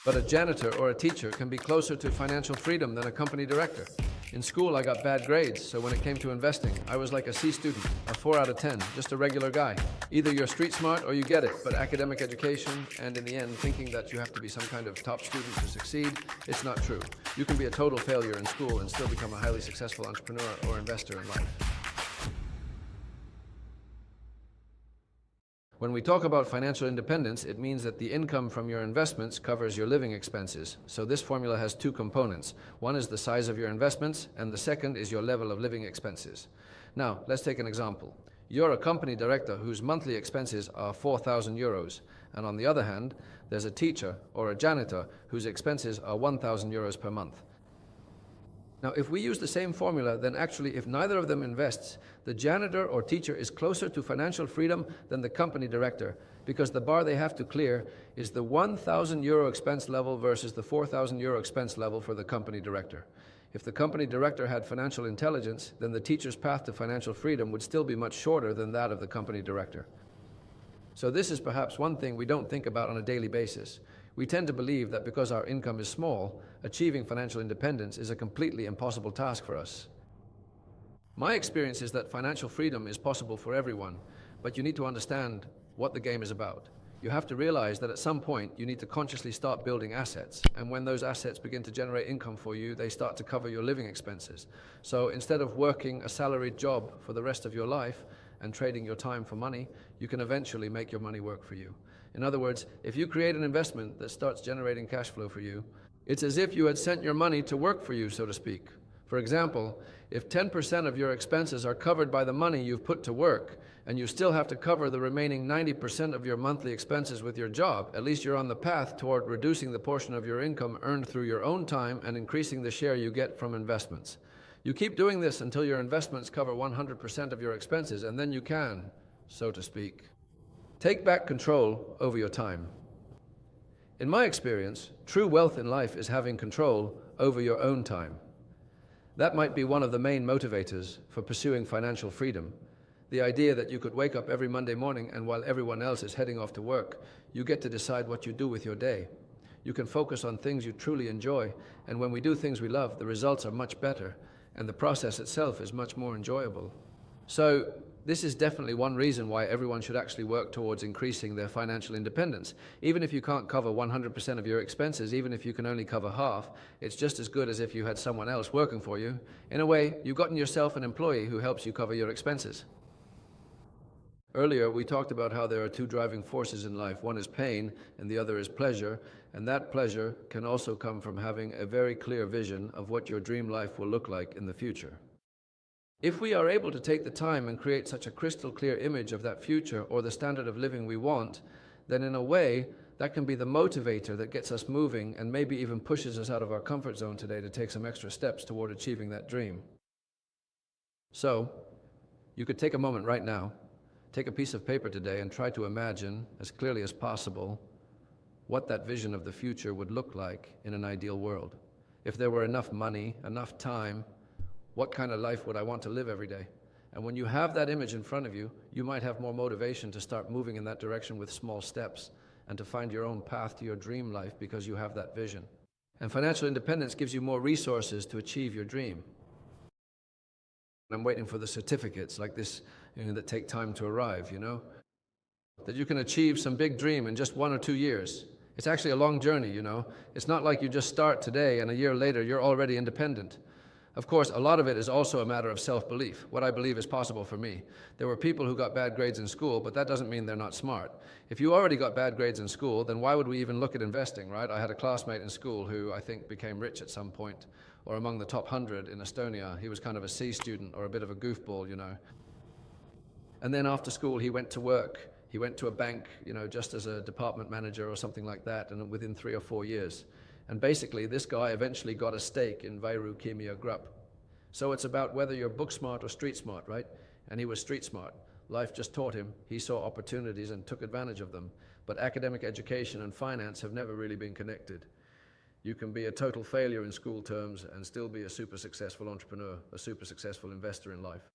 But a janitor or a teacher can be closer to financial freedom than a company director. In school, I got bad grades, so when it came to investing, I was like a C student, a 4 out of 10, just a regular guy. Either you're street smart or you get it, but academic education, and in the end, thinking that you have to be some kind of top student to succeed, it's not true. You can be a total failure in school and still become a highly successful entrepreneur or investor in life. When we talk about financial independence, it means that the income from your investments covers your living expenses. So this formula has two components. One is the size of your investments, and the second is your level of living expenses. Now, let's take an example. You're a company director whose monthly expenses are 4,000 euros, and on the other hand, there's a teacher or a janitor whose expenses are 1,000 euros per month. Now, if we use the same formula, then actually if neither of them invests, the janitor or teacher is closer to financial freedom than the company director, because the bar they have to clear is the 1,000 euro expense level versus the 4,000 euro expense level for the company director. If the company director had financial intelligence, then the teacher's path to financial freedom would still be much shorter than that of the company director. So this is perhaps one thing we don't think about on a daily basis. We tend to believe that because our income is small, achieving financial independence is a completely impossible task for us. My experience is that financial freedom is possible for everyone, but you need to understand what the game is about. You have to realize that at some point you need to consciously start building assets, and when those assets begin to generate income for you, they start to cover your living expenses. So instead of working a salaried job for the rest of your life and trading your time for money, you can eventually make your money work for you. In other words, if you create an investment that starts generating cash flow for you, it's as if you had sent your money to work for you, so to speak. For example, if 10% of your expenses are covered by the money you've put to work, and you still have to cover the remaining 90% of your monthly expenses with your job, at least you're on the path toward reducing the portion of your income earned through your own time and increasing the share you get from investments. You keep doing this until your investments cover 100% of your expenses, and then you can, so to speak, take back control over your time. In my experience, true wealth in life is having control over your own time. That might be one of the main motivators for pursuing financial freedom. The idea that you could wake up every Monday morning and while everyone else is heading off to work, you get to decide what you do with your day. You can focus on things you truly enjoy, and when we do things we love, the results are much better, and the process itself is much more enjoyable. So, this is definitely one reason why everyone should actually work towards increasing their financial independence. Even if you can't cover 100% of your expenses, even if you can only cover half, it's just as good as if you had someone else working for you. In a way, you've gotten yourself an employee who helps you cover your expenses. Earlier, we talked about how there are two driving forces in life. One is pain, and the other is pleasure. And that pleasure can also come from having a very clear vision of what your dream life will look like in the future. If we are able to take the time and create such a crystal clear image of that future or the standard of living we want, then in a way, that can be the motivator that gets us moving and maybe even pushes us out of our comfort zone today to take some extra steps toward achieving that dream. So, you could take a moment right now, take a piece of paper today and try to imagine, as clearly as possible, what that vision of the future would look like in an ideal world. If there were enough money, enough time, what kind of life would I want to live every day? And when you have that image in front of you, you might have more motivation to start moving in that direction with small steps and to find your own path to your dream life because you have that vision. And financial independence gives you more resources to achieve your dream. I'm waiting for the certificates like this, that take time to arrive, that you can achieve some big dream in just 1 or 2 years. It's actually a long journey, It's not like you just start today and a year later you're already independent. Of course, a lot of it is also a matter of self-belief, what I believe is possible for me. There were people who got bad grades in school, but that doesn't mean they're not smart. If you already got bad grades in school, then why would we even look at investing, right? I had a classmate in school who I think became rich at some point, or among the top 100 in Estonia. He was kind of a C student or a bit of a goofball, And then after school, he went to work. He went to a bank, just as a department manager or something like that, and within 3 or 4 years. And basically, this guy eventually got a stake in Vairu Kimia Grupp. So it's about whether you're book smart or street smart, right? And he was street smart. Life just taught him. He saw opportunities and took advantage of them. But academic education and finance have never really been connected. You can be a total failure in school terms and still be a super successful entrepreneur, a super successful investor in life.